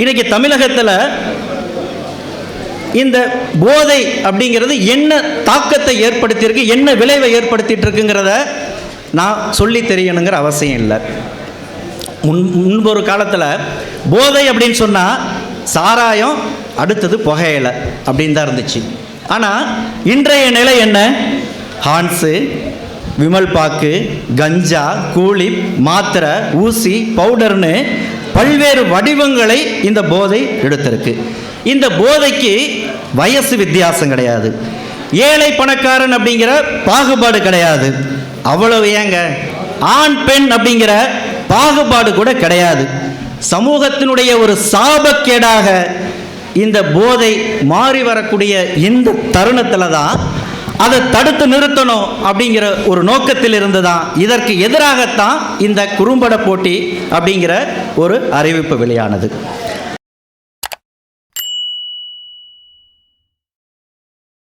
இன்றைக்கி தமிழகத்தில் இந்த போதை அப்படிங்கிறது என்ன தாக்கத்தை ஏற்படுத்தியிருக்கு, என்ன விளைவை ஏற்படுத்திட்டு இருக்குங்கிறத நான் சொல்லி தெரியணுங்கிற அவசியம் இல்லை. முன்பொரு காலத்தில் போதை அப்படின்னு சொன்னால் சாராயம், அடுத்தது புகையிலை அப்படின்னு தான் இருந்துச்சு. ஆனால் இன்றைய நிலை என்ன? ஹான்ஸு, விமல் பாக்கு, கஞ்சா, கூலி, மாத்திரை, ஊசி, பவுடர்னு பல்வேறு வடிவங்களை இந்த போதை எடுத்திருக்கு. இந்த போதைக்கு வயசு வித்தியாசம் கிடையாது, ஏழை பணக்காரன் அப்படிங்கிற பாகுபாடு கிடையாது. அவ்வளவு ஏங்க, ஆண் பெண் அப்படிங்கிற பாகுபாடு கூட கிடையாது. சமூகத்தினுடைய ஒரு சாபக்கேடாக இந்த போதை மாறி வரக்கூடிய இந்த தருணத்தில் தான் அதை தடுத்து நிறுத்தணும் அப்படிங்கிற ஒரு நோக்கத்தில் இருந்து தான் இதற்கு எதிராகத்தான் இந்த குறும்பட போட்டி அப்படிங்கிற ஒரு அறிவிப்பு வெளியானது.